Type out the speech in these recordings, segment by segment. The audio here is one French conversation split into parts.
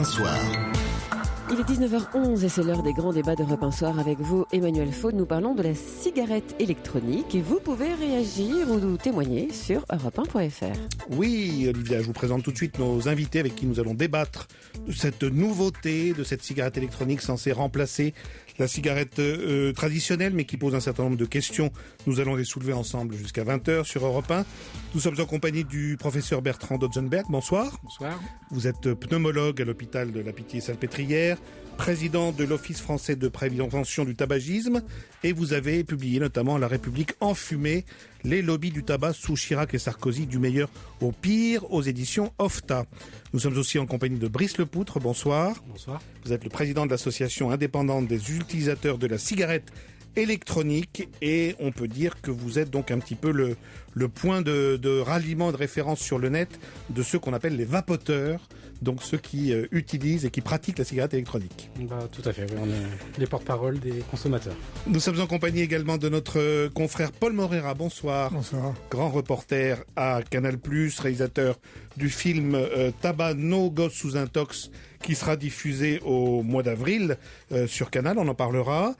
Un Soir. Il est 19h11 et c'est l'heure des grands débats d'Europe 1 Soir avec vous, Emmanuel Faud. Nous parlons de la cigarette électronique et vous pouvez réagir ou nous témoigner sur europe1.fr. Oui, Olivia, je vous présente tout de suite nos invités avec qui nous allons débattre de cette nouveauté, de cette cigarette électronique censée remplacer la cigarette traditionnelle, mais qui pose un certain nombre de questions. Nous allons les soulever ensemble jusqu'à 20h sur Europe 1. Nous sommes en compagnie du professeur Bertrand Dotzenberg. Bonsoir. Bonsoir. Vous êtes pneumologue à l'hôpital de la Pitié-Salpêtrière, président de l'Office français de prévention du tabagisme, et vous avez publié notamment La République enfumée, les lobbies du tabac sous Chirac et Sarkozy, du meilleur au pire, aux éditions OFTA. Nous sommes aussi en compagnie de Brice Lepoutre. Bonsoir. Bonsoir. Vous êtes le président de l'association indépendante des utilisateurs de la cigarette électronique, et on peut dire que vous êtes donc un petit peu le point de ralliement, de référence sur le net de ceux qu'on appelle les vapoteurs, donc ceux qui utilisent et qui pratiquent la cigarette électronique. Tout à fait, oui, on est les porte-parole des consommateurs. Nous sommes en compagnie également de notre confrère Paul Moreira. Bonsoir. Bonsoir. Grand reporter à Canal+, réalisateur du film Tabac No Gosse sous intox, qui sera diffusé au mois d'avril sur Canal, on en parlera.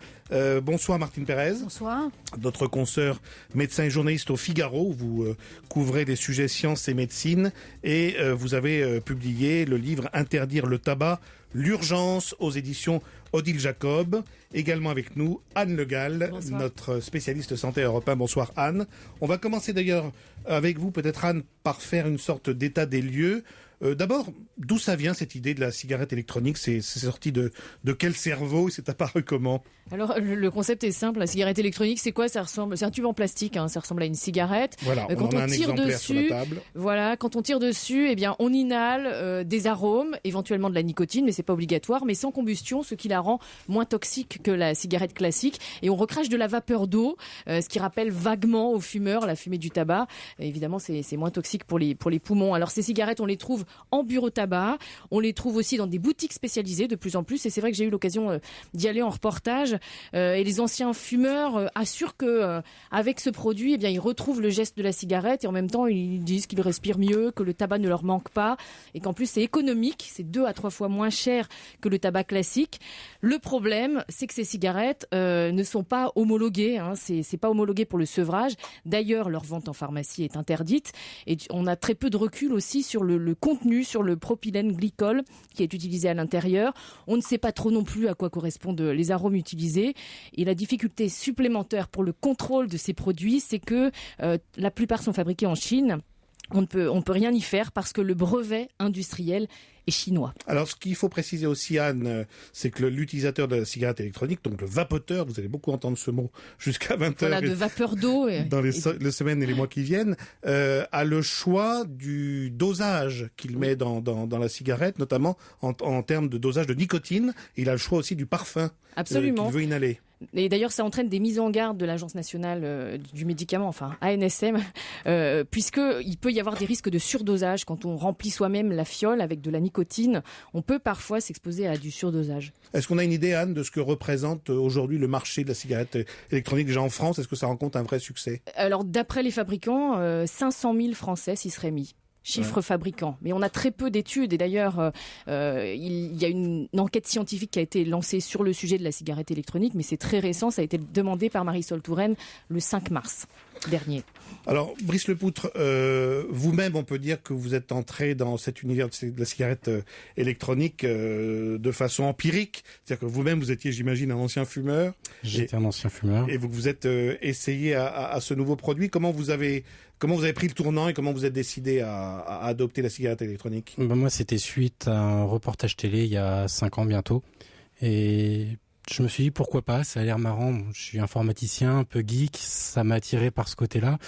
Bonsoir Martine Pérez. Bonsoir. Notre consoeur, médecin et journaliste au Figaro, vous couvrez des sujets sciences et médecine, et vous avez publié le livre Interdire le tabac, l'urgence, aux éditions Odile Jacob. Également avec nous, Anne Le Gall, Bonsoir. notre spécialiste santé européen. Bonsoir Anne. On va commencer d'ailleurs avec vous, peut-être Anne, par faire une sorte d'état des lieux. D'abord, d'où ça vient cette idée de la cigarette électronique? C'est sorti de quel cerveau? C'est apparu comment? Alors le concept est simple. La cigarette électronique, c'est quoi? Ça ressemble, c'est un tube en plastique. Ça ressemble à une cigarette. Voilà, on quand en a on un tire exemplaire sur la dessus, table. voilà, quand on tire dessus, eh bien, on inhale des arômes, éventuellement de la nicotine, mais c'est pas obligatoire, mais sans combustion, ce qui la rend moins toxique que la cigarette classique. Et on recrache de la vapeur d'eau, ce qui rappelle vaguement aux fumeurs la fumée du tabac. Et évidemment, c'est moins toxique pour les poumons. Alors ces cigarettes, on les trouve en bureau tabac, on les trouve aussi dans des boutiques spécialisées de plus en plus. Et c'est vrai que j'ai eu l'occasion d'y aller en reportage. Et les anciens fumeurs assurent que avec ce produit, eh bien, ils retrouvent le geste de la cigarette et en même temps, ils disent qu'ils respirent mieux, que le tabac ne leur manque pas et qu'en plus c'est économique, c'est 2 à 3 fois moins cher que le tabac classique. Le problème, c'est que ces cigarettes ne sont pas homologuées. C'est pas homologué pour le sevrage. D'ailleurs, leur vente en pharmacie est interdite et on a très peu de recul aussi sur le contenu, sur le propylène glycol qui est utilisé à l'intérieur. On ne sait pas trop non plus à quoi correspondent les arômes utilisés. Et la difficulté supplémentaire pour le contrôle de ces produits, c'est que la plupart sont fabriqués en Chine. On peut rien y faire parce que le brevet industriel est chinois. Alors, ce qu'il faut préciser aussi, Anne, c'est que l'utilisateur de la cigarette électronique, donc le vapoteur, vous allez beaucoup entendre ce mot jusqu'à 20h. Voilà, de vapeur d'eau. Dans les semaines et les mois qui viennent, a le choix du dosage qu'il met dans la cigarette, notamment en termes de dosage de nicotine. Il a le choix aussi du parfum qu'il veut inhaler. Et d'ailleurs, ça entraîne des mises en garde de l'Agence nationale du médicament, enfin ANSM, puisque il peut y avoir des risques de surdosage quand on remplit soi-même la fiole avec de la nicotine. On peut parfois s'exposer à du surdosage. Est-ce qu'on a une idée, Anne, de ce que représente aujourd'hui le marché de la cigarette électronique déjà en France? Est-ce que ça rencontre un vrai succès? Alors, d'après les fabricants, 500 000 Français s'y seraient mis. Chiffre fabricant. Mais on a très peu d'études et d'ailleurs, il y a une enquête scientifique qui a été lancée sur le sujet de la cigarette électronique, mais c'est très récent, ça a été demandé par Marisol Touraine le 5 mars dernier. Alors, Brice Lepoutre, vous-même, on peut dire que vous êtes entré dans cet univers de la cigarette électronique de façon empirique. C'est-à-dire que vous-même, vous étiez, j'imagine, un ancien fumeur. J'étais un ancien fumeur. Et vous êtes essayé à ce nouveau produit. Comment vous avez pris le tournant et comment vous êtes décidé à adopter la cigarette électronique? Moi, c'était suite à un reportage télé il y a 5 ans bientôt. Et je me suis dit pourquoi pas, ça a l'air marrant. Je suis informaticien, un peu geek, ça m'a attiré par ce côté-là.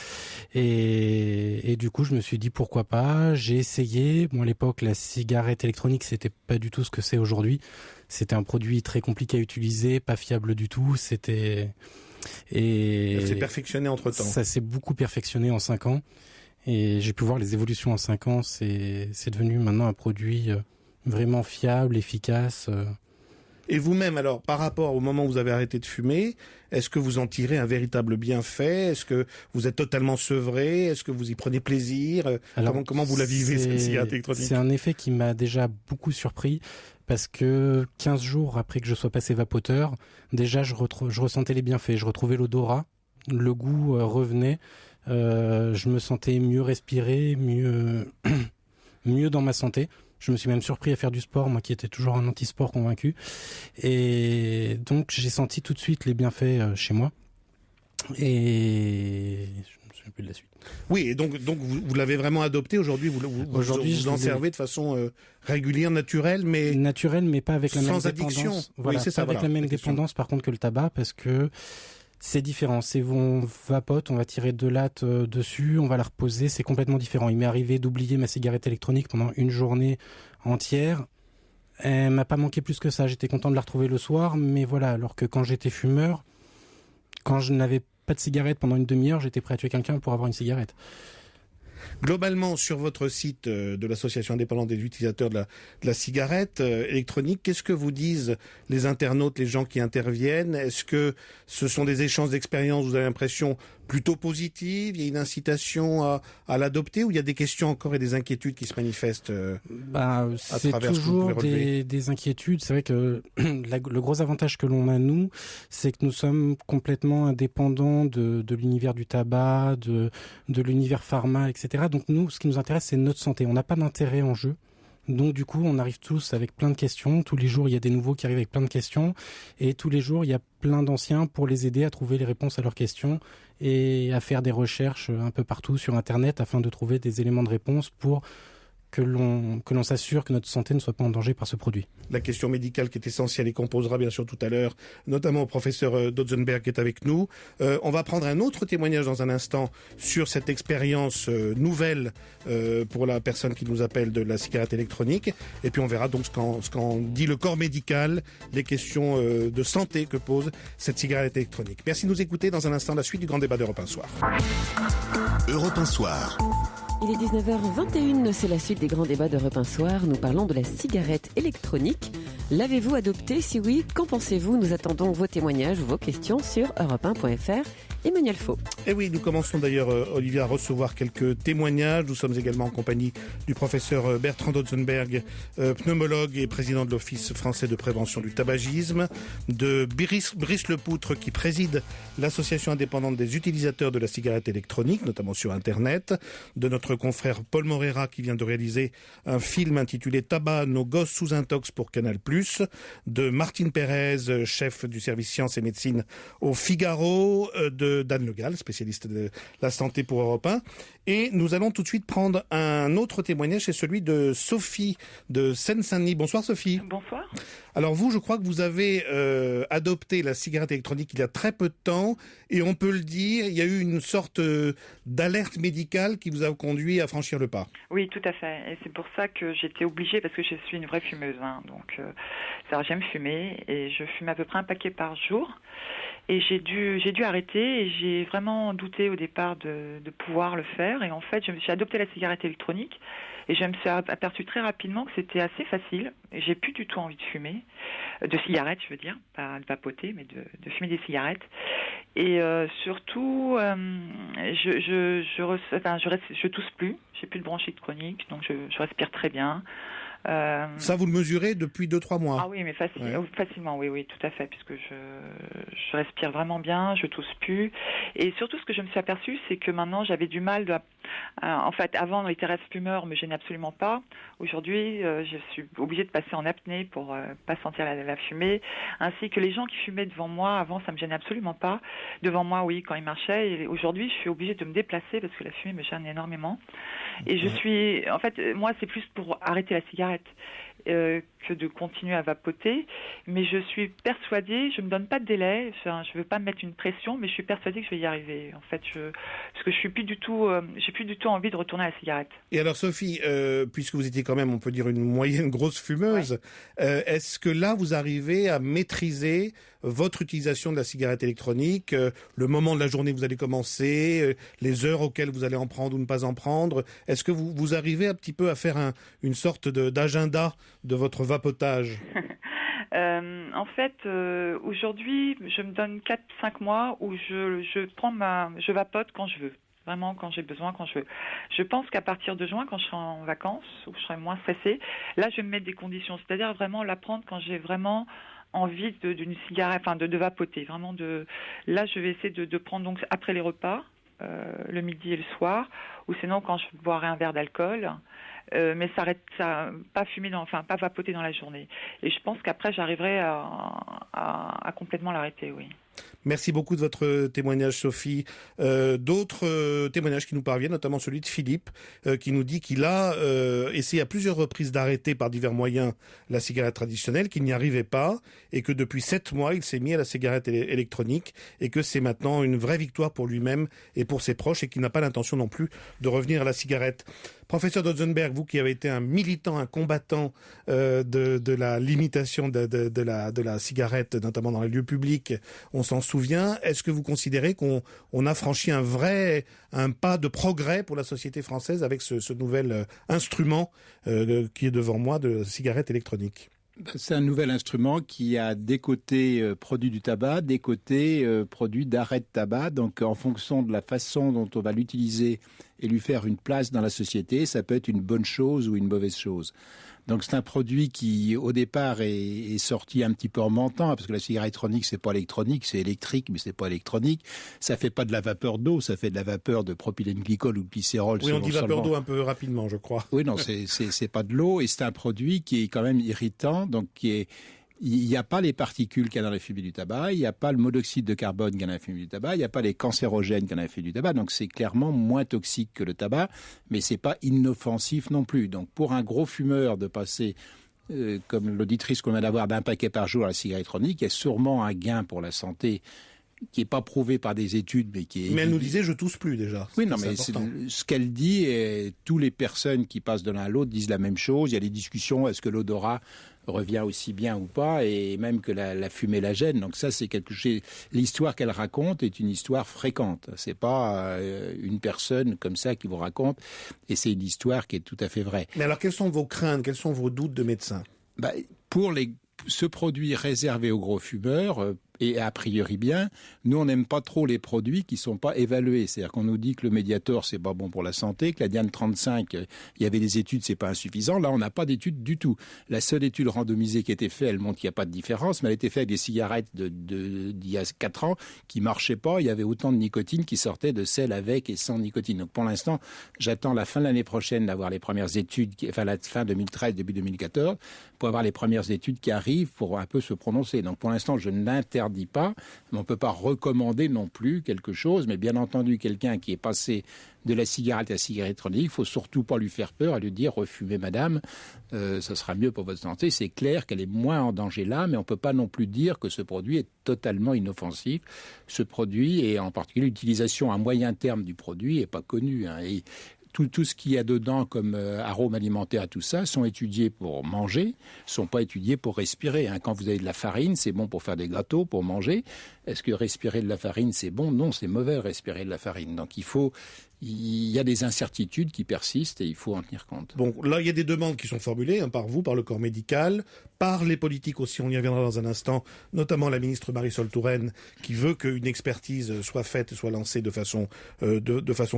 Et du coup, je me suis dit pourquoi pas. J'ai essayé. Bon, à l'époque, la cigarette électronique, c'était pas du tout ce que c'est aujourd'hui. C'était un produit très compliqué à utiliser, pas fiable du tout. Elle s'est perfectionnée entre-temps. Ça s'est beaucoup perfectionné en 5 ans. Et j'ai pu voir les évolutions en 5 ans. C'est devenu maintenant un produit vraiment fiable, efficace. Et vous-même, alors, par rapport au moment où vous avez arrêté de fumer, est-ce que vous en tirez un véritable bienfait? Est-ce que vous êtes totalement sevré? Est-ce que vous y prenez plaisir? Alors, comment vous la vivez, cette cigarette électronique? C'est un effet qui m'a déjà beaucoup surpris, parce que 15 jours après que je sois passé vapoteur, déjà je ressentais les bienfaits. Je retrouvais l'odorat, le goût revenait, je me sentais mieux respirer, mieux dans ma santé. Je me suis même surpris à faire du sport, moi qui étais toujours un anti-sport convaincu. Et donc j'ai senti tout de suite les bienfaits chez moi. Et je me souviens plus de la suite. Oui, et donc vous l'avez vraiment adopté aujourd'hui. Vous en servez de façon régulière, naturelle, mais pas avec la même sans addiction. Voilà, oui, c'est ça. Avec la même dépendance, par contre, que le tabac, parce que c'est différent. On vapote, on va tirer deux lattes dessus, on va la reposer. C'est complètement différent. Il m'est arrivé d'oublier ma cigarette électronique pendant une journée entière. Elle m'a pas manqué plus que ça. J'étais content de la retrouver le soir, mais voilà. Alors que quand j'étais fumeur, quand je n'avais pas de cigarette pendant une demi-heure, j'étais prêt à tuer quelqu'un pour avoir une cigarette. Globalement, sur votre site de l'Association indépendante des utilisateurs de la cigarette électronique, qu'est-ce que vous disent les internautes, les gens qui interviennent? Est-ce que ce sont des échanges d'expériences, vous avez l'impression, plutôt positives? Il y a une incitation à l'adopter, ou il y a des questions encore et des inquiétudes qui se manifestent c'est toujours des inquiétudes. C'est vrai que le gros avantage que l'on a, nous, c'est que nous sommes complètement indépendants de l'univers du tabac, de l'univers pharma, etc. Donc nous, ce qui nous intéresse, c'est notre santé. On n'a pas d'intérêt en jeu. Donc du coup, on arrive tous avec plein de questions. Tous les jours, il y a des nouveaux qui arrivent avec plein de questions. Et tous les jours, il y a plein d'anciens pour les aider à trouver les réponses à leurs questions et à faire des recherches un peu partout sur Internet afin de trouver des éléments de réponse pour que l'on s'assure que notre santé ne soit pas en danger par ce produit. La question médicale qui est essentielle et qu'on posera bien sûr tout à l'heure, notamment au professeur Dotzenberg qui est avec nous. On va prendre un autre témoignage dans un instant sur cette expérience nouvelle pour la personne qui nous appelle de la cigarette électronique. Et puis on verra donc ce qu'en dit le corps médical, les questions de santé que pose cette cigarette électronique. Merci de nous écouter. Dans un instant, la suite du grand débat d'Europe 1 Soir. Europe 1 Soir. Il est 19h21, c'est la suite des grands débats d'Europe 1 Soir. Nous parlons de la cigarette électronique. L'avez-vous adoptée? Si oui, qu'en pensez-vous? Nous attendons vos témoignages, vos questions sur europe1.fr. Emmanuel Faux. Et oui, nous commençons d'ailleurs, Olivier, à recevoir quelques témoignages. Nous sommes également en compagnie du professeur Bertrand Dotzenberg, pneumologue et président de l'Office français de prévention du tabagisme, de Brice Lepoutre, qui préside l'Association indépendante des utilisateurs de la cigarette électronique, notamment sur Internet, de notre confrère Paul Morera, qui vient de réaliser un film intitulé Tabac, nos gosses sous intox pour Canal+, de Martine Pérez, chef du service sciences et médecine au Figaro, de d'Anne Le Gall, spécialiste de la santé pour Europe 1. Et nous allons tout de suite prendre un autre témoignage, c'est celui de Sophie de Seine-Saint-Denis. Bonsoir Sophie. Bonsoir. Alors vous, je crois que vous avez adopté la cigarette électronique il y a très peu de temps, et on peut le dire, il y a eu une sorte d'alerte médicale qui vous a conduit à franchir le pas. Oui, tout à fait. Et c'est pour ça que j'étais obligée, parce que je suis une vraie fumeuse. Donc, j'aime fumer, et je fume à peu près un paquet par jour. Et j'ai dû arrêter, et j'ai vraiment douté au départ de pouvoir le faire. Et en fait, j'ai adopté la cigarette électronique, et je me suis aperçue très rapidement que c'était assez facile. J'ai plus du tout envie de fumer, de cigarettes, je veux dire, pas de vapoter, mais de fumer des cigarettes. Et surtout, je tousse plus, j'ai plus de bronchite chronique, donc je respire très bien. Ça, vous le mesurez depuis 2-3 mois? Ah oui, mais facilement, oui, tout à fait, puisque je respire vraiment bien, je tousse plus. Et surtout, ce que je me suis aperçue, c'est que maintenant, j'avais du mal en fait, avant, les terrasses fumeurs me gênaient absolument pas. Aujourd'hui, je suis obligée de passer en apnée pour pas sentir la fumée, ainsi que les gens qui fumaient devant moi. Avant, ça me gênait absolument pas. Devant moi, oui, quand ils marchaient. Et aujourd'hui, je suis obligée de me déplacer parce que la fumée me gêne énormément. Et en fait, moi, c'est plus pour arrêter la cigarette que de continuer à vapoter, mais je suis persuadée, je me donne pas de délai, je veux pas me mettre une pression, mais je suis persuadée que je vais y arriver. En fait, parce que j'ai plus du tout envie de retourner à la cigarette. Et alors Sophie, puisque vous étiez quand même, on peut dire, une moyenne grosse fumeuse, ouais. Est-ce que là vous arrivez à maîtriser votre utilisation de la cigarette électronique, le moment de la journée que vous allez commencer, les heures auxquelles vous allez en prendre ou ne pas en prendre? Est-ce que vous arrivez un petit peu à faire une sorte d'agenda de votre vapotage? En fait, aujourd'hui, je me donne 4-5 mois où je vapote quand je veux. Vraiment, quand j'ai besoin, quand je veux. Je pense qu'à partir de juin, quand je serai en vacances, où je serai moins stressée, là, je vais me mettre des conditions. C'est-à-dire vraiment la prendre quand j'ai vraiment envie d'une cigarette, enfin de vapoter. Vraiment là, je vais essayer de prendre donc après les repas, le midi et le soir, ou sinon quand je boirai un verre d'alcool. Mais pas vapoter dans la journée. Et je pense qu'après, j'arriverai à complètement l'arrêter, oui. Merci beaucoup de votre témoignage, Sophie. D'autres témoignages qui nous parviennent, notamment celui de Philippe, qui nous dit qu'il a essayé à plusieurs reprises d'arrêter par divers moyens la cigarette traditionnelle, qu'il n'y arrivait pas, et que depuis 7 mois, il s'est mis à la cigarette électronique, et que c'est maintenant une vraie victoire pour lui-même et pour ses proches, et qu'il n'a pas l'intention non plus de revenir à la cigarette. Professeur Dotzenberg, vous qui avez été un militant, un combattant de la limitation de la cigarette, notamment dans les lieux publics, on s'en souvient. Est-ce que vous considérez qu'on a franchi un pas de progrès pour la société française avec ce nouvel instrument qui est devant moi de cigarette électronique ? C'est un nouvel instrument qui a des côtés produits du tabac, des côtés produits d'arrêt de tabac. Donc en fonction de la façon dont on va l'utiliser et lui faire une place dans la société, ça peut être une bonne chose ou une mauvaise chose. Donc c'est un produit qui, au départ, est sorti un petit peu en mentant, parce que la cigarette électronique, c'est pas électronique, c'est électrique, mais c'est pas électronique. Ça fait pas de la vapeur d'eau, ça fait de la vapeur de propylène-glycol ou de glycérol. Oui, on dit vapeur d'eau un peu rapidement, je crois. Oui, non, c'est pas de l'eau, et c'est un produit qui est quand même irritant, donc il n'y a pas les particules qu'il y a dans la fumée du tabac, il n'y a pas le monoxyde de carbone qu'il y a dans la fumée du tabac, il n'y a pas les cancérogènes qu'il y a dans la fumée du tabac, donc c'est clairement moins toxique que le tabac, mais c'est pas inoffensif non plus. Donc pour un gros fumeur de passer, comme l'auditrice qu'on vient d'avoir, d'un paquet par jour à la cigarette électronique, il y a sûrement un gain pour la santé qui n'est pas prouvé par des études, mais qui est... Mais elle nous disait, je tousse plus déjà. Oui, non, mais ce qu'elle dit, et toutes les personnes qui passent de l'un à l'autre disent la même chose. Il y a des discussions, est-ce que l'odorat revient aussi bien ou pas, et même que la fumée la gêne. Donc ça, c'est quelque chose... L'histoire qu'elle raconte est une histoire fréquente. C'est pas une personne comme ça qui vous raconte, et c'est une histoire qui est tout à fait vraie. Mais alors, quelles sont vos craintes, quels sont vos doutes de médecin ? Pour ce produit réservé aux gros fumeurs, et a priori bien, nous on n'aime pas trop les produits qui sont pas évalués. C'est-à-dire qu'on nous dit que le Mediator c'est pas bon pour la santé, que la Diane 35, il y avait des études, c'est pas insuffisant. Là on n'a pas d'études du tout. La seule étude randomisée qui a été faite, elle montre qu'il n'y a pas de différence, mais elle a été faite avec des cigarettes d'il y a 4 ans qui marchaient pas. Il y avait autant de nicotine qui sortait de celles avec et sans nicotine. Donc pour l'instant, j'attends la fin de l'année prochaine d'avoir les premières études, la fin 2013, début 2014, pour avoir les premières études qui arrivent pour un peu se prononcer. Donc pour l'instant, je n'interdis pas, mais on ne peut pas recommander non plus quelque chose. Mais bien entendu, quelqu'un qui est passé de la cigarette à la cigarette électronique, il ne faut surtout pas lui faire peur et lui dire « refumez madame, ça sera mieux pour votre santé ». C'est clair qu'elle est moins en danger là, mais on ne peut pas non plus dire que ce produit est totalement inoffensif. Ce produit, et en particulier l'utilisation à moyen terme du produit, n'est pas connue. Et tout ce qu'il y a dedans comme arômes alimentaires, tout ça, sont étudiés pour manger, sont pas étudiés pour respirer. Quand vous avez de la farine, c'est bon pour faire des gâteaux, pour manger. Est-ce que respirer de la farine, c'est bon ? Non, c'est mauvais respirer de la farine. Donc il y a des incertitudes qui persistent et il faut en tenir compte. Bon, là, il y a des demandes qui sont formulées par vous, par le corps médical, par les politiques aussi, on y reviendra dans un instant, notamment la ministre Marisol Touraine, qui veut qu'une expertise soit faite, soit lancée de façon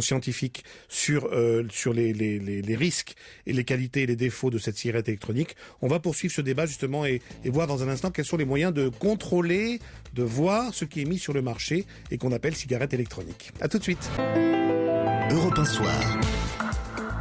scientifique sur les risques et les qualités et les défauts de cette cigarette électronique. On va poursuivre ce débat justement et voir dans un instant quels sont les moyens de contrôler, de voir ce qui est mis sur le marché et qu'on appelle cigarette électronique. À tout de suite. Europe 1 Soir.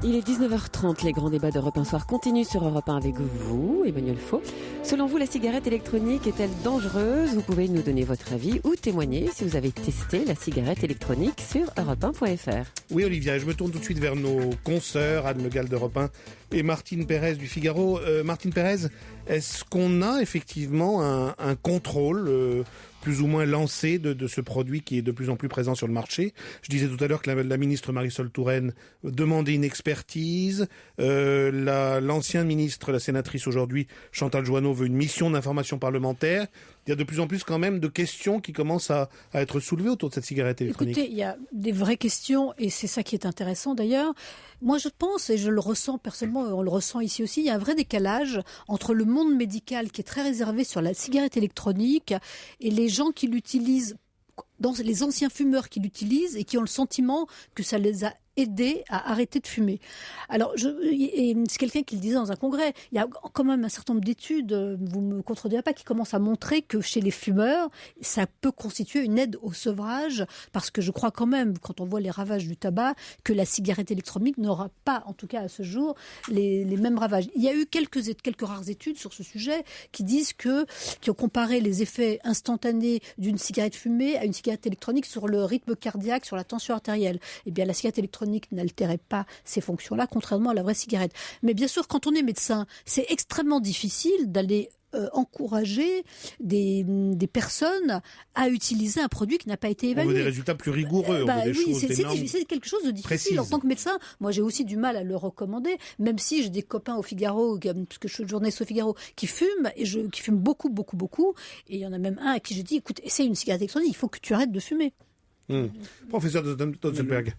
Il est 19h30, les grands débats d'Europe 1 Soir continuent sur Europe 1 avec vous, Emmanuel Faux. Selon vous, la cigarette électronique est-elle dangereuse ? Vous pouvez nous donner votre avis ou témoigner si vous avez testé la cigarette électronique sur europe1.fr. Oui, Olivia, je me tourne tout de suite vers nos consoeurs, Anne Le Gall d'Europe 1 et Martine Pérez du Figaro. Martine Pérez, est-ce qu'on a effectivement un contrôle plus ou moins lancée de ce produit qui est de plus en plus présent sur le marché. Je disais tout à l'heure que la ministre Marisol Touraine demandait une expertise. L'ancienne ministre, la sénatrice aujourd'hui, Chantal Joanneau, veut une mission d'information parlementaire. Il y a de plus en plus quand même de questions qui commencent à être soulevées autour de cette cigarette électronique. Écoutez, il y a des vraies questions et c'est ça qui est intéressant d'ailleurs. Moi je pense, et je le ressens personnellement, on le ressent ici aussi, il y a un vrai décalage entre le monde médical qui est très réservé sur la cigarette électronique et les gens qui l'utilisent, dans les anciens fumeurs qui l'utilisent et qui ont le sentiment que ça les a aidés à arrêter de fumer. Alors, c'est quelqu'un qui le disait dans un congrès, il y a quand même un certain nombre d'études, vous me contredirez pas, qui commencent à montrer que chez les fumeurs, ça peut constituer une aide au sevrage, parce que je crois quand même, quand on voit les ravages du tabac, que la cigarette électronique n'aura pas, en tout cas à ce jour, les mêmes ravages. Il y a eu quelques rares études sur ce sujet qui ont comparé les effets instantanés d'une cigarette fumée à une cigarette électronique sur le rythme cardiaque, sur la tension artérielle. Eh bien, la cigarette électronique n'altérait pas ces fonctions-là, contrairement à la vraie cigarette. Mais bien sûr, quand on est médecin, c'est extrêmement difficile d'aller encourager des personnes à utiliser un produit qui n'a pas été évalué. On veut des résultats plus rigoureux, on veut des choses, des normes c'est quelque chose de difficile. précises. En tant que médecin, moi j'ai aussi du mal à le recommander, même si j'ai des copains au Figaro, parce que je suis journaliste au Figaro, qui fument, qui fument beaucoup, et il y en a même un à qui je dis, écoute, essaye une cigarette électronique, il faut que tu arrêtes de fumer. Professeur Dotzenberg.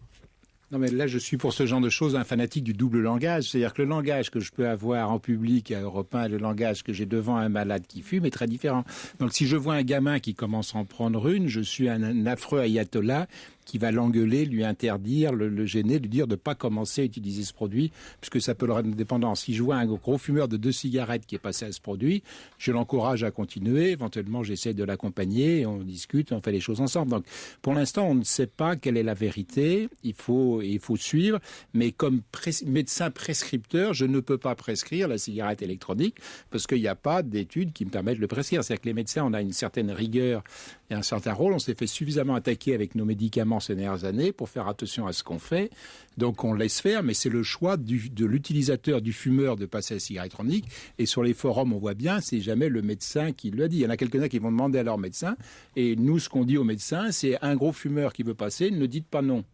Non, mais là, je suis pour ce genre de choses un fanatique du double langage. C'est-à-dire que le langage que je peux avoir en public à Europe 1 et le langage que j'ai devant un malade qui fume est très différent. Donc, si je vois un gamin qui commence à en prendre une, je suis un affreux ayatollah qui va l'engueuler, lui interdire, le gêner, lui dire de ne pas commencer à utiliser ce produit, puisque ça peut le rendre dépendant. Si je vois un gros fumeur de 2 cigarettes qui est passé à ce produit, je l'encourage à continuer, éventuellement j'essaie de l'accompagner, on discute, on fait les choses ensemble. Donc pour l'instant, on ne sait pas quelle est la vérité, il faut suivre, mais comme médecin prescripteur, je ne peux pas prescrire la cigarette électronique, parce qu'il n'y a pas d'études qui me permettent de le prescrire. C'est-à-dire que les médecins, on a une certaine rigueur et un certain rôle, on s'est fait suffisamment attaquer avec nos médicaments ces dernières années pour faire attention à ce qu'on fait. Donc on laisse faire, mais c'est le choix de l'utilisateur, du fumeur de passer à la cigarette électronique. Et sur les forums, on voit bien, c'est jamais le médecin qui le dit. Il y en a quelques-uns qui vont demander à leur médecin. Et nous, ce qu'on dit aux médecins, c'est un gros fumeur qui veut passer, ne dites pas non.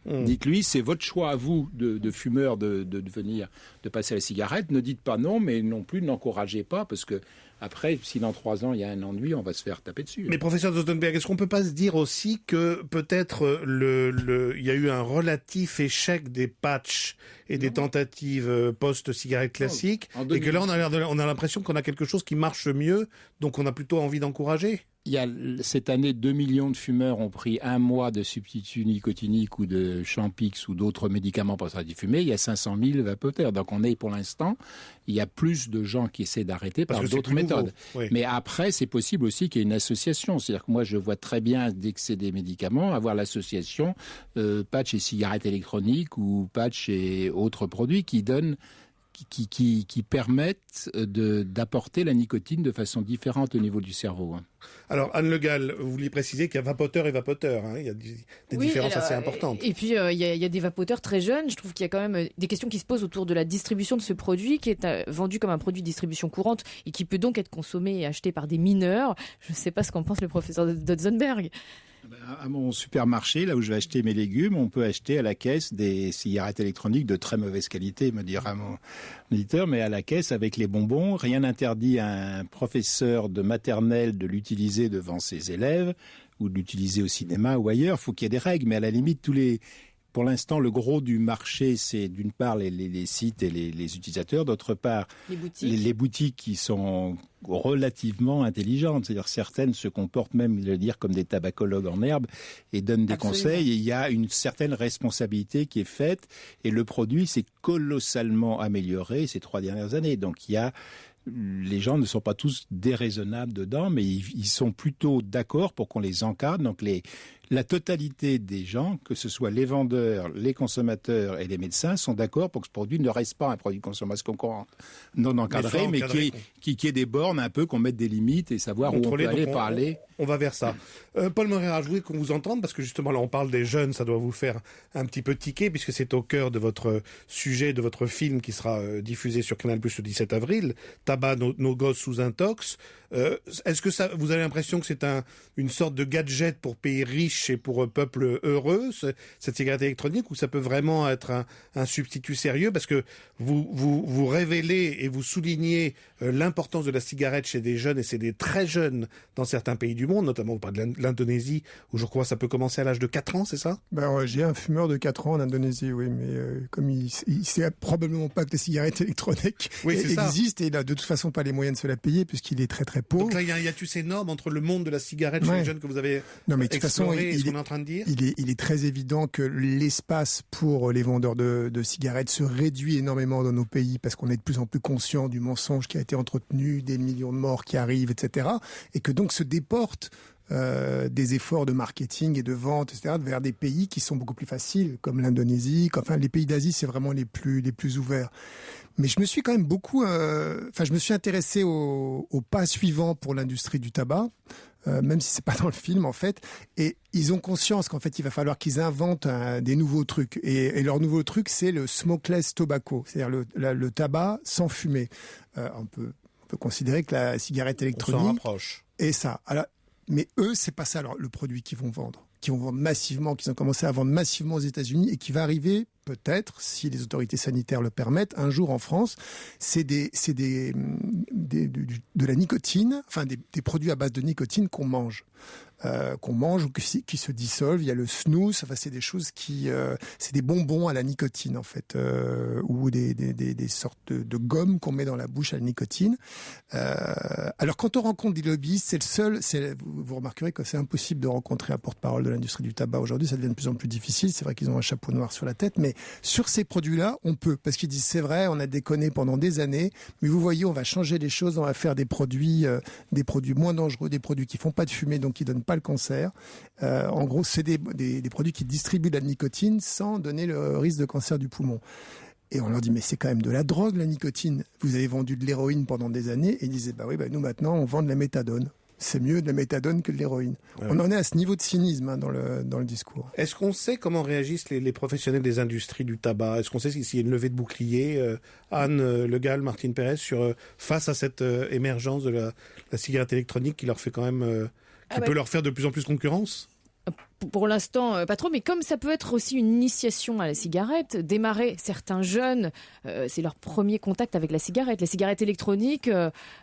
Dites-lui, c'est votre choix à vous de fumeur de passer à la cigarette. Ne dites pas non, mais non plus n'encouragez pas, parce que après, si dans 3 ans il y a un ennui, on va se faire taper dessus. Mais professeur Dotzenberg, est-ce qu'on peut pas se dire aussi que peut-être il y a eu un relatif échec des patchs et des tentatives post-cigarette classique, et que là on a l'impression qu'on a quelque chose qui marche mieux, donc on a plutôt envie d'encourager? Il y a cette année 2 millions de fumeurs ont pris 1 mois de substitut nicotinique ou de Champix ou d'autres médicaments pour s'arrêter de fumer. Il y a 500 000 vapoteurs. Donc on est pour l'instant, il y a plus de gens qui essaient d'arrêter par d'autres méthodes. Oui. Mais après, c'est possible aussi qu'il y ait une association. C'est-à-dire que moi, je vois très bien, dès que c'est des médicaments, avoir l'association patch et cigarettes électroniques ou patch et autres produits qui donnent qui permettent d'apporter la nicotine de façon différente au niveau du cerveau. Alors, Anne Le Gall, vous vouliez préciser qu'il y a vapoteur et vapoteur. Il y a des différences assez importantes. Et puis, il y a des vapoteurs très jeunes. Je trouve qu'il y a quand même des questions qui se posent autour de la distribution de ce produit, qui est vendu comme un produit de distribution courante et qui peut donc être consommé et acheté par des mineurs. Je ne sais pas ce qu'en pense le professeur Dotzenberg. À mon supermarché, là où je vais acheter mes légumes, on peut acheter à la caisse des cigarettes électroniques de très mauvaise qualité, me dira mon éditeur, mais à la caisse avec les bonbons. Rien n'interdit à un professeur de maternelle de l'utiliser devant ses élèves ou de l'utiliser au cinéma ou ailleurs. Il faut qu'il y ait des règles, mais à la limite, pour l'instant, le gros du marché, c'est d'une part les sites et les utilisateurs, d'autre part les boutiques qui sont relativement intelligentes. C'est-à-dire certaines se comportent même, je veux dire, comme des tabacologues en herbe et donnent des conseils. Et il y a une certaine responsabilité qui est faite. Et le produit s'est colossalement amélioré ces 3 dernières années. Donc les gens ne sont pas tous déraisonnables dedans, mais ils sont plutôt d'accord pour qu'on les encadre. Donc les la totalité des gens, que ce soit les vendeurs, les consommateurs et les médecins, sont d'accord pour que ce produit ne reste pas un produit de consommation courante non encadré, mais qui ait des bornes un peu, qu'on mette des limites et savoir où on peut aller parler. On va vers ça. Paul Moreira, je voulais qu'on vous entende, parce que justement là on parle des jeunes, ça doit vous faire un petit peu tiquer, puisque c'est au cœur de votre sujet, de votre film qui sera diffusé sur Canal+ le 17 avril, Tabac, nos gosses sous intox. Est-ce que ça, vous avez l'impression que c'est une sorte de gadget pour pays riches et pour peuple heureux, cette cigarette électronique, ou ça peut vraiment être un substitut sérieux, parce que vous révélez et vous soulignez l'importance de la cigarette chez des jeunes, et c'est des très jeunes dans certains pays du monde, notamment on parle de l'Indonésie, où je crois que ça peut commencer à l'âge de 4 ans, c'est ça? J'ai un fumeur de 4 ans en Indonésie, oui, mais comme il sait probablement pas que les cigarettes électroniques existent, et il a de toute façon pas les moyens de se la payer, puisqu'il est très très pauvre. Donc là, il y a un hiatus énorme entre le monde de la cigarette chez les jeunes que vous avez exploré et ce qu'on est en train de dire. Il est très évident que l'espace pour les vendeurs de cigarettes se réduit énormément dans nos pays, parce qu'on est de plus en plus conscient du mensonge qui a été entretenu, des millions de morts qui arrivent, etc. Et que donc se déportent des efforts de marketing et de vente, etc., vers des pays qui sont beaucoup plus faciles, comme l'Indonésie. Enfin, les pays d'Asie, c'est vraiment les plus ouverts. Mais je me suis quand même je me suis intéressé au pas suivant pour l'industrie du tabac, même si c'est pas dans le film en fait. Et ils ont conscience qu'en fait, il va falloir qu'ils inventent des nouveaux trucs. Et leur nouveau truc, c'est le smokeless tobacco, c'est-à-dire le tabac sans fumée. On peut considérer que la cigarette électronique. On s'en rapproche. Et ça. Alors, mais eux, c'est pas ça le produit qu'ils vont vendre. Qu'ils vont vendre massivement, qu'ils ont commencé à vendre massivement aux États-Unis, et qui va arriver peut-être, si les autorités sanitaires le permettent, un jour en France. C'est de la nicotine, enfin des produits à base de nicotine qu'on mange ou qui se dissolvent. Il y a le snus, enfin c'est des choses c'est des bonbons à la nicotine en fait, ou des sortes de gommes qu'on met dans la bouche à la nicotine. Alors quand on rencontre des lobbyistes, vous remarquerez que c'est impossible de rencontrer un porte-parole de l'industrie du tabac aujourd'hui. Ça devient de plus en plus difficile. C'est vrai qu'ils ont un chapeau noir sur la tête, mais sur ces produits-là, on peut, parce qu'ils disent c'est vrai, on a déconné pendant des années, mais vous voyez, on va changer les choses, on va faire des produits moins dangereux, des produits qui font pas de fumée, donc qui donnent pas le cancer. En gros, c'est des produits qui distribuent de la nicotine sans donner le risque de cancer du poumon. Et on leur dit, mais c'est quand même de la drogue, la nicotine. Vous avez vendu de l'héroïne pendant des années, et ils disaient, nous maintenant, on vend de la méthadone. C'est mieux de la méthadone que de l'héroïne. Ouais. On en est à ce niveau de cynisme dans le discours. Est-ce qu'on sait comment réagissent les professionnels des industries du tabac? Est-ce qu'on sait s'il y a une levée de bouclier, Anne Le Gall, Martine Pérez, face à cette émergence de la cigarette électronique qui leur fait quand même, peut leur faire de plus en plus concurrence? Pour l'instant, pas trop, mais comme ça peut être aussi une initiation à la cigarette, démarrer certains jeunes, c'est leur premier contact avec la cigarette. La cigarette électronique,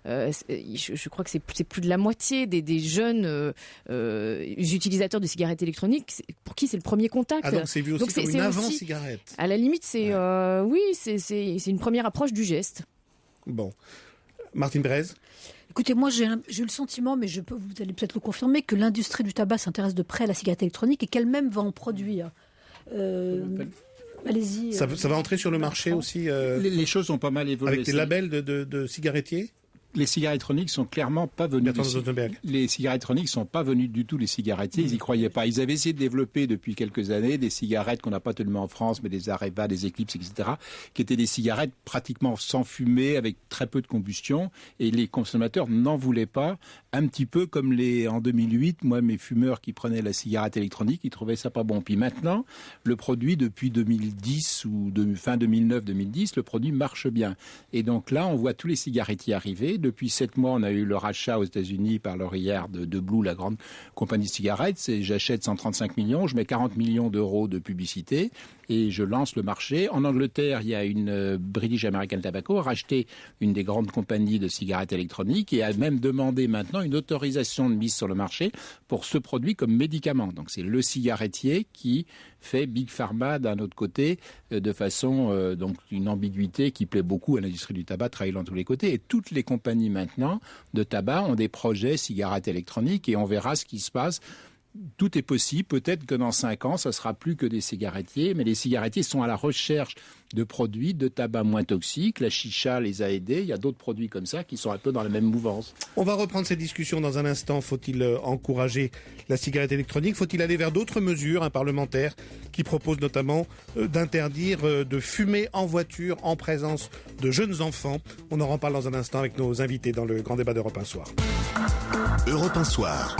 je crois que c'est plus de la moitié des jeunes utilisateurs de cigarettes électroniques pour qui c'est le premier contact. Ah, donc c'est vu aussi comme une avant-cigarette. À la limite, c'est une première approche du geste. Bon. Martine Pérez? Écoutez, moi j'ai eu le sentiment, mais vous allez peut-être le confirmer, que l'industrie du tabac s'intéresse de près à la cigarette électronique et qu'elle-même va en produire. Allez-y. Ça va entrer sur le marché aussi. Les choses ont pas mal évolué. Avec des labels de cigarettiers? Les cigarettes électroniques sont clairement pas venues. Les cigarettes électroniques sont pas venues du tout. Les cigarettiers, ils y croyaient pas. Ils avaient essayé de développer depuis quelques années des cigarettes qu'on n'a pas tellement en France, mais des Areva, des Eclipse, etc., qui étaient des cigarettes pratiquement sans fumée, avec très peu de combustion, et les consommateurs n'en voulaient pas. Un petit peu comme en 2008, moi, mes fumeurs qui prenaient la cigarette électronique, ils trouvaient ça pas bon. Puis maintenant, le produit depuis 2010 ou fin 2009-2010, le produit marche bien. Et donc là, on voit tous les cigarettiers arriver. Depuis 7 mois, on a eu le rachat aux États-Unis par L'Oréal de Blue, la grande compagnie de cigarettes. J'achète 135 millions, je mets 40 millions d'euros de publicité et je lance le marché. En Angleterre, il y a une British American Tobacco a racheté une des grandes compagnies de cigarettes électroniques et a même demandé maintenant une autorisation de mise sur le marché pour ce produit comme médicament. Donc c'est le cigarettier qui fait Big Pharma d'un autre côté, de façon, donc une ambiguïté qui plaît beaucoup à l'industrie du tabac, travaillant de tous les côtés. Et toutes les compagnies maintenant de tabac ont des projets cigarettes électroniques et on verra ce qui se passe. tout est possible. Peut-être que dans 5 ans, ça sera plus que des cigarettiers, mais les cigarettiers sont à la recherche de produits de tabac moins toxiques. La chicha les a aidés. Il y a d'autres produits comme ça qui sont un peu dans la même mouvance. On va reprendre cette discussion dans un instant. Faut-il encourager la cigarette électronique ? Faut-il aller vers d'autres mesures, parlementaires, qui proposent notamment d'interdire de fumer en voiture en présence de jeunes enfants ? On en reparle dans un instant avec nos invités dans le grand débat d'Europe 1 Soir. Europe 1 Soir.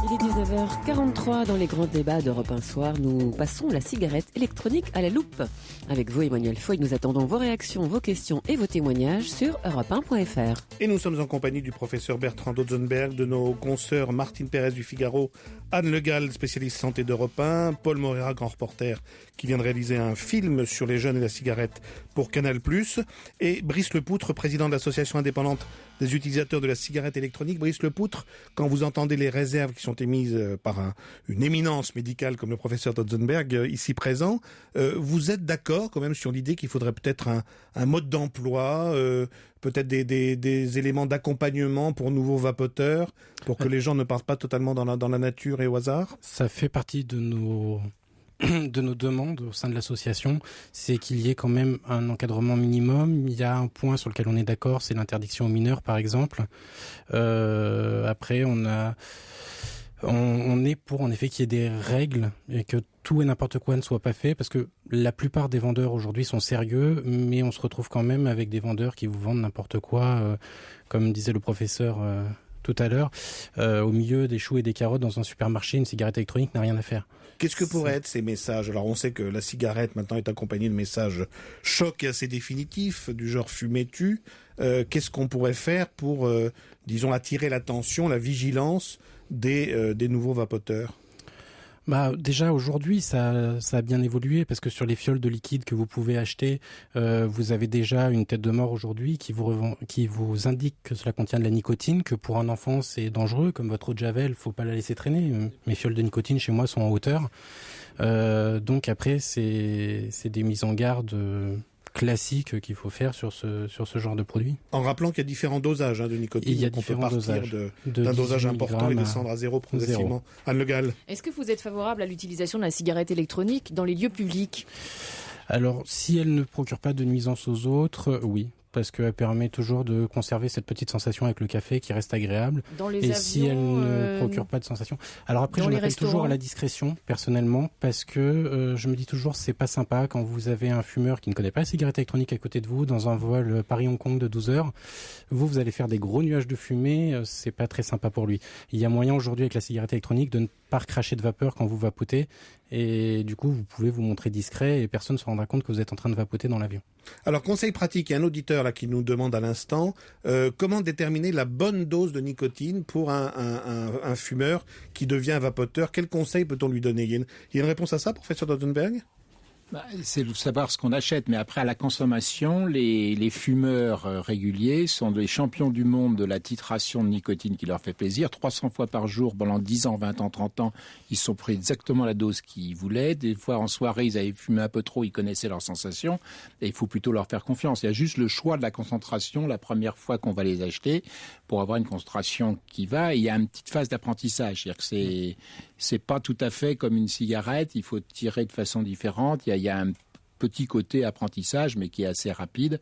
Il est 19h43 dans les grands débats d'Europe 1 Soir. Nous passons la cigarette électronique à la loupe. Avec vous, Emmanuel Foy, nous attendons vos réactions, vos questions et vos témoignages sur europe1.fr. Et nous sommes en compagnie du professeur Bertrand Dotzenberg, de nos consoeurs Martine Pérez du Figaro, Anne Le Gall, spécialiste santé d'Europe 1, Paul Moreira, grand reporter, qui vient de réaliser un film sur les jeunes et la cigarette pour Canal+, et Brice Lepoutre, président de l'association indépendante des utilisateurs de la cigarette électronique. Brice Lepoutre, quand vous entendez les réserves qui sont émises par une éminence médicale comme le professeur Dotzenberg, ici présent, vous êtes d'accord quand même sur l'idée qu'il faudrait peut-être un mode d'emploi, peut-être des éléments d'accompagnement pour nouveaux vapoteurs, pour que les gens ne partent pas totalement dans la nature et au hasard ? Ça fait partie de nos demandes au sein de l'association, c'est qu'il y ait quand même un encadrement minimum. Il y a un point sur lequel on est d'accord, c'est l'interdiction aux mineurs par exemple. Après on est pour en effet qu'il y ait des règles et que tout et n'importe quoi ne soit pas fait, parce que la plupart des vendeurs aujourd'hui sont sérieux, mais on se retrouve quand même avec des vendeurs qui vous vendent n'importe quoi, comme disait le professeur tout à l'heure, au milieu des choux et des carottes dans un supermarché, une cigarette électronique n'a rien à faire. Qu'est-ce que pourraient être ces messages ? Alors on sait que la cigarette maintenant est accompagnée de messages chocs et assez définitifs, du genre fumer tue. Qu'est-ce qu'on pourrait faire pour, disons, attirer l'attention, la vigilance des nouveaux vapoteurs ? Déjà aujourd'hui ça a bien évolué, parce que sur les fioles de liquide que vous pouvez acheter, vous avez déjà une tête de mort aujourd'hui qui vous indique que cela contient de la nicotine, que pour un enfant c'est dangereux, comme votre eau de javel, faut pas la laisser traîner. Mes fioles de nicotine chez moi sont en hauteur, donc après c'est des mises en garde classique qu'il faut faire sur ce genre de produit. En rappelant qu'il y a différents dosages de nicotine. Il y a on différents peut partir dosages d'un dosage important et descendre à zéro progressivement. Anne Le Gall. Est-ce que vous êtes favorable à l'utilisation de la cigarette électronique dans les lieux publics ? Alors, si elle ne procure pas de nuisance aux autres, oui. Parce qu'elle permet toujours de conserver cette petite sensation avec le café qui reste agréable. Dans les et avions, si elle ne procure pas de sensation. Alors après, j'en appelle toujours à la discrétion, personnellement, parce que je me dis toujours, c'est pas sympa quand vous avez un fumeur qui ne connaît pas la cigarette électronique à côté de vous, dans un vol Paris-Hong Kong de 12 heures. Vous allez faire des gros nuages de fumée, c'est pas très sympa pour lui. Il y a moyen aujourd'hui avec la cigarette électronique de ne pas recracher de vapeur quand vous vapotez. Et du coup, vous pouvez vous montrer discret et personne ne se rendra compte que vous êtes en train de vapoter dans l'avion. Alors, conseil pratique, il y a un auditeur là qui nous demande à l'instant comment déterminer la bonne dose de nicotine pour un fumeur qui devient un vapoteur. Quel conseil peut-on lui donner ? Il y a une réponse à ça, professeur Dotzenberg ? C'est de savoir ce qu'on achète, mais après à la consommation, les fumeurs réguliers sont des champions du monde de la titration de nicotine qui leur fait plaisir. 300 fois par jour pendant 10 ans, 20 ans, 30 ans, ils sont pris exactement la dose qu'ils voulaient. Des fois en soirée, ils avaient fumé un peu trop, ils connaissaient leurs sensations, et il faut plutôt leur faire confiance. Il y a juste le choix de la concentration la première fois qu'on va les acheter pour avoir une concentration qui va. Et il y a une petite phase d'apprentissage, c'est-à-dire que c'est pas tout à fait comme une cigarette, il faut tirer de façon différente. Il y a un petit côté apprentissage, mais qui est assez rapide.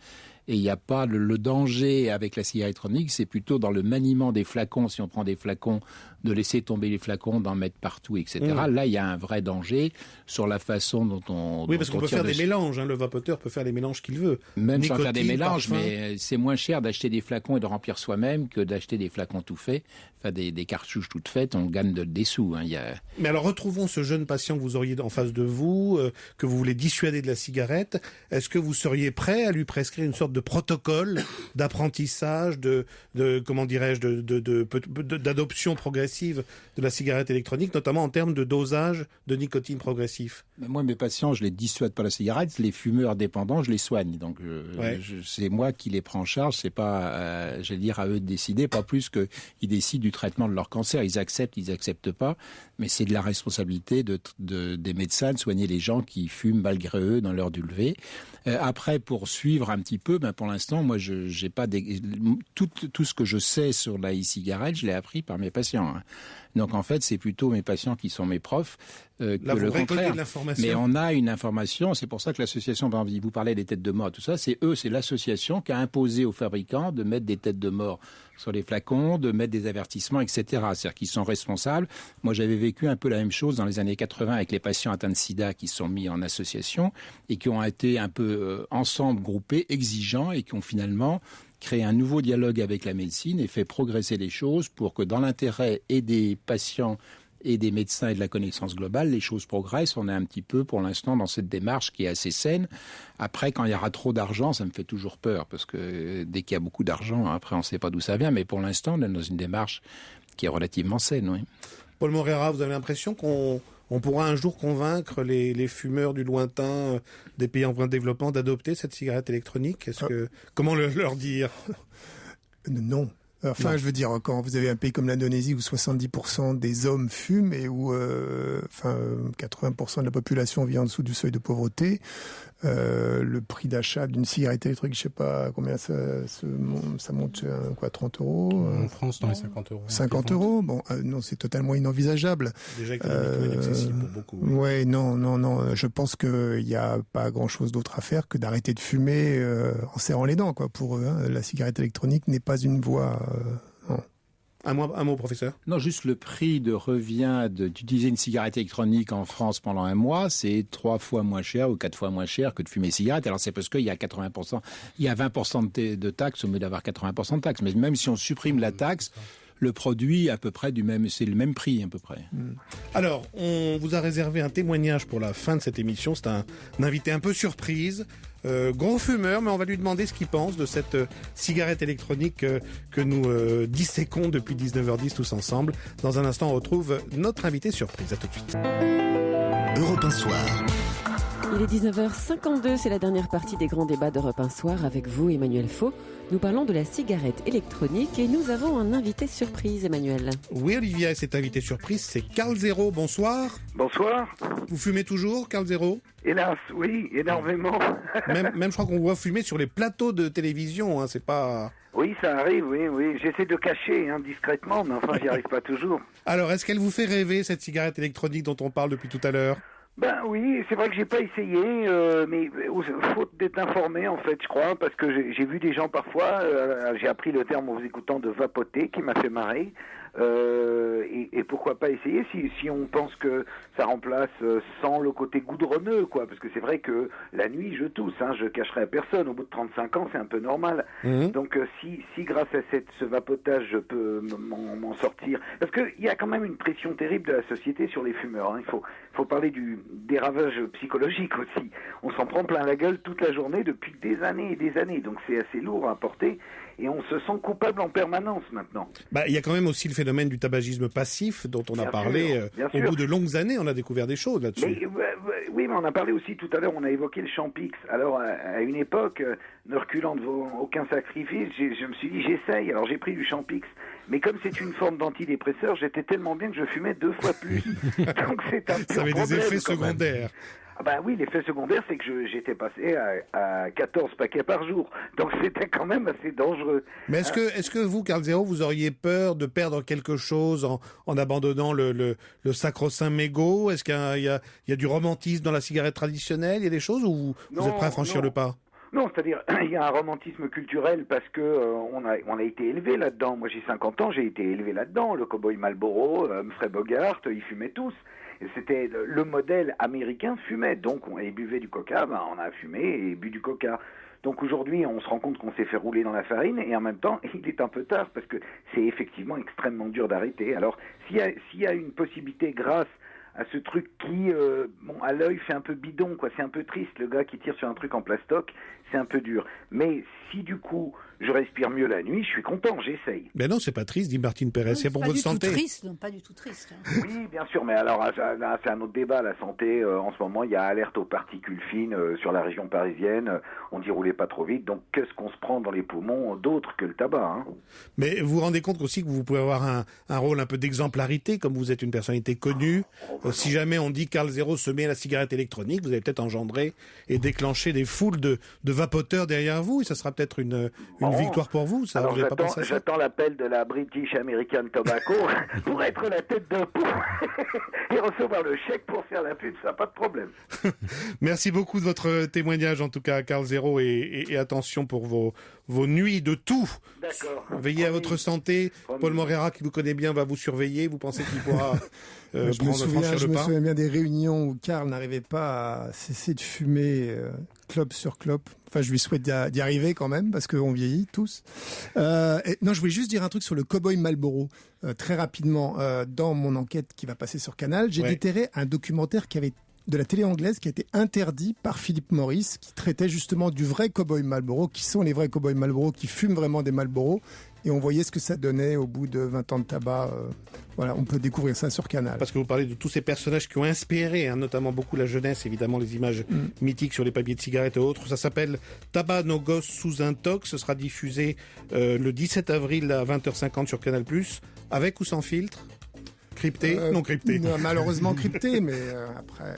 Et il n'y a pas le danger avec la cigarette électronique, c'est plutôt dans le maniement des flacons. Si on prend des flacons, de laisser tomber les flacons, d'en mettre partout, etc. Là, il y a un vrai danger sur la façon dont on... Oui, parce qu'on peut faire des mélanges. Le vapoteur peut faire les mélanges qu'il veut. Même sans faire des mélanges, mais c'est moins cher d'acheter des flacons et de remplir soi-même que d'acheter des flacons tout faits. Enfin, des cartouches toutes faites, on gagne des sous. Mais alors, retrouvons ce jeune patient que vous auriez en face de vous, que vous voulez dissuader de la cigarette. Est-ce que vous seriez prêt à lui prescrire une sorte de protocole d'apprentissage, d'adoption progressive de la cigarette électronique, notamment en termes de dosage de nicotine progressif? Moi, mes patients, je les dissuade pas la cigarette. Les fumeurs dépendants, je les soigne. Donc, c'est moi qui les prends en charge. C'est pas, j'allais dire, à eux de décider, pas plus qu'ils décident du traitement de leur cancer. Ils acceptent pas. Mais c'est de la responsabilité des médecins de soigner les gens qui fument malgré eux dans l'heure du lever. Après, pour suivre un petit peu, pour l'instant, moi, j'ai pas tout ce que je sais sur la e-cigarette, je l'ai appris par mes patients. Donc en fait, c'est plutôt mes patients qui sont mes profs que Là, le vous récoltez contraire. de l'information. Mais on a une information, c'est pour ça que l'association, par exemple, vous parlez des têtes de mort, tout ça, c'est l'association qui a imposé aux fabricants de mettre des têtes de mort sur les flacons, de mettre des avertissements, etc. C'est-à-dire qu'ils sont responsables. Moi, j'avais vécu un peu la même chose dans les années 80 avec les patients atteints de sida qui sont mis en association et qui ont été un peu ensemble, groupés, exigeants et qui ont finalement créé un nouveau dialogue avec la médecine et fait progresser les choses pour que dans l'intérêt et des patients et des médecins et de la connaissance globale, les choses progressent. On est un petit peu, pour l'instant, dans cette démarche qui est assez saine. Après, quand il y aura trop d'argent, ça me fait toujours peur, parce que dès qu'il y a beaucoup d'argent, après, on ne sait pas d'où ça vient. Mais pour l'instant, on est dans une démarche qui est relativement saine, oui. Paul Morera, vous avez l'impression qu'on pourra un jour convaincre les fumeurs du lointain des pays en voie de développement d'adopter cette cigarette électronique? Comment leur dire? Non. Enfin, je veux dire, quand vous avez un pays comme l'Indonésie où 70% des hommes fument et où 80% de la population vit en dessous du seuil de pauvreté, le prix d'achat d'une cigarette électrique, je sais pas combien ça monte, 30 euros En France, dans les 50 euros. 50 euros, bon, non, c'est totalement inenvisageable. Déjà économiquement inaccessible pour beaucoup. Oui. Ouais, non, je pense qu'il n'y a pas grand-chose d'autre à faire que d'arrêter de fumer en serrant les dents, quoi. Pour eux, hein. La cigarette électronique n'est pas une voie. Non. Un mot, professeur. Non, juste le prix de revient d'utiliser une cigarette électronique en France pendant un mois, c'est 3 fois moins cher ou 4 fois moins cher que de fumer une cigarette. Alors c'est parce qu'il y a 80%, il y a 20% de taxes au lieu d'avoir 80% de taxes. Mais même si on supprime la taxe, le produit à peu près c'est le même prix à peu près. Alors, on vous a réservé un témoignage pour la fin de cette émission. C'est un invité un peu surprise. Gros fumeur, mais on va lui demander ce qu'il pense de cette cigarette électronique que nous disséquons depuis 19h10 tous ensemble. Dans un instant, on retrouve notre invité surprise. À tout de suite. Europe 1 Soir. Il est 19h52, c'est la dernière partie des grands débats d'Europe 1 Soir avec vous, Emmanuel Faux. Nous parlons de la cigarette électronique et nous avons un invité surprise, Emmanuel. Oui, Olivia, et cet invité surprise, c'est Carl Zero. Bonsoir. Bonsoir. Vous fumez toujours, Carl Zero? Hélas, oui, énormément. Même je crois qu'on voit fumer sur les plateaux de télévision, hein, c'est pas... Oui, ça arrive, oui. J'essaie de cacher discrètement, mais enfin, j'y arrive pas toujours. Alors, est-ce qu'elle vous fait rêver, cette cigarette électronique dont on parle depuis tout à l'heure? Ben oui, c'est vrai que j'ai pas essayé, mais faute d'être informé en fait, je crois, parce que j'ai vu des gens parfois, j'ai appris le terme en vous écoutant de vapoter, qui m'a fait marrer, et pourquoi pas essayer si on pense que ça remplace sans le côté goudronneux, quoi, parce que c'est vrai que la nuit je tousse, je cacherai à personne, au bout de 35 ans c'est un peu normal. Donc si grâce à ce vapotage je peux m'en sortir, parce qu'il y a quand même une pression terrible de la société sur les fumeurs, il faut parler des ravages psychologiques aussi. On s'en prend plein la gueule toute la journée depuis des années et des années, donc c'est assez lourd à porter et on se sent coupable en permanence maintenant. Il y a quand même aussi le phénomène du tabagisme passif dont on a parlé au bout de longues années, on a découvert des choses là-dessus. Oui, mais on a parlé aussi tout à l'heure, on a évoqué le Champix. Alors à une époque, ne reculant devant aucun sacrifice, je me suis dit j'essaye, alors j'ai pris du Champix. Mais comme c'est une forme d'antidépresseur, j'étais tellement bien que je fumais 2 fois plus. Donc c'est un pur Ça avait problème, des effets secondaires. Oui, l'effet secondaire, c'est que j'étais passé à 14 paquets par jour. Donc c'était quand même assez dangereux. Mais est-ce que vous, Carl Zero, vous auriez peur de perdre quelque chose en abandonnant le sacro-saint mégot? Est-ce qu'il y a du romantisme dans la cigarette traditionnelle? Il y a des choses où vous êtes prêt à franchir le pas? Non, c'est-à-dire, il y a un romantisme culturel parce que on a été élevé là-dedans. Moi, j'ai 50 ans, j'ai été élevé là-dedans. Le Cowboy Marlboro, Humphrey Bogart, ils fumaient tous. Et c'était le modèle américain fumait. Donc, on buvait du coca, on a fumé et bu du coca. Donc aujourd'hui, on se rend compte qu'on s'est fait rouler dans la farine et en même temps, il est un peu tard parce que c'est effectivement extrêmement dur d'arrêter. Alors, s'il y a une possibilité grâce à ce truc qui, à l'œil, fait un peu bidon, quoi. C'est un peu triste, le gars qui tire sur un truc en plastoc, c'est un peu dur. Mais si du coup, je respire mieux la nuit, je suis content, j'essaye. Mais non, c'est pas triste, dit Martine Pérez, c'est pour votre santé. Pas du tout triste. Oui, bien sûr, mais alors, là, c'est un autre débat, la santé. En ce moment, il y a alerte aux particules fines sur la région parisienne. On dit roulez pas trop vite, donc qu'est-ce qu'on se prend dans les poumons d'autre que le tabac, Mais vous vous rendez compte aussi que vous pouvez avoir un rôle un peu d'exemplarité, comme vous êtes une personnalité connue, si jamais on dit Carl Zero se met à la cigarette électronique, vous allez peut-être engendrer et déclencher des foules de vapoteurs derrière vous, et ça sera peut-être une victoire pour vous. Ça, alors vous n'avez pas pensé à ça? j'attends l'appel de la British American Tobacco pour être la tête de pont et recevoir le chèque pour faire la pub, ça, pas de problème. Merci beaucoup de votre témoignage, en tout cas, Carl Zero, et attention pour vos nuits de tout. D'accord. Veillez à votre santé. Paul Moreira, qui vous connaît bien, va vous surveiller. Vous pensez qu'il pourra je me souviens bien des réunions où Carl n'arrivait pas à cesser de fumer clope sur clope. Enfin, je lui souhaite d'y arriver quand même, parce qu'on vieillit tous. Non, je voulais juste dire un truc sur le Cowboy Marlboro. Très rapidement, dans mon enquête qui va passer sur Canal, j'ai déterré un documentaire de la télé anglaise qui a été interdit par Philip Morris, qui traitait justement du vrai Cowboy Marlboro, qui sont les vrais Cowboy Marlboro, qui fument vraiment des Marlboro. Et on voyait ce que ça donnait au bout de 20 ans de tabac. Voilà, on peut découvrir ça sur Canal. Parce que vous parlez de tous ces personnages qui ont inspiré, notamment beaucoup la jeunesse, évidemment, les images mythiques sur les papiers de cigarettes et autres. Ça s'appelle Tabac, nos gosses sous intox. Ce sera diffusé le 17 avril à 20h50 sur Canal+, avec ou sans filtre? Crypté? Non crypté. Malheureusement crypté, mais après,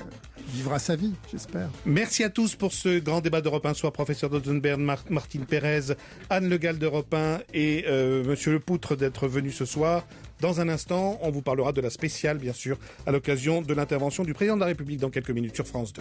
vivra sa vie, j'espère. Merci à tous pour ce grand débat d'Europe 1 Soir. Professeur Dotzenberg, Martine Pérez, Anne Le Gall d'Europe 1 et Monsieur Le Poutre d'être venus ce soir. Dans un instant, on vous parlera de la spéciale, bien sûr, à l'occasion de l'intervention du président de la République dans quelques minutes sur France 2.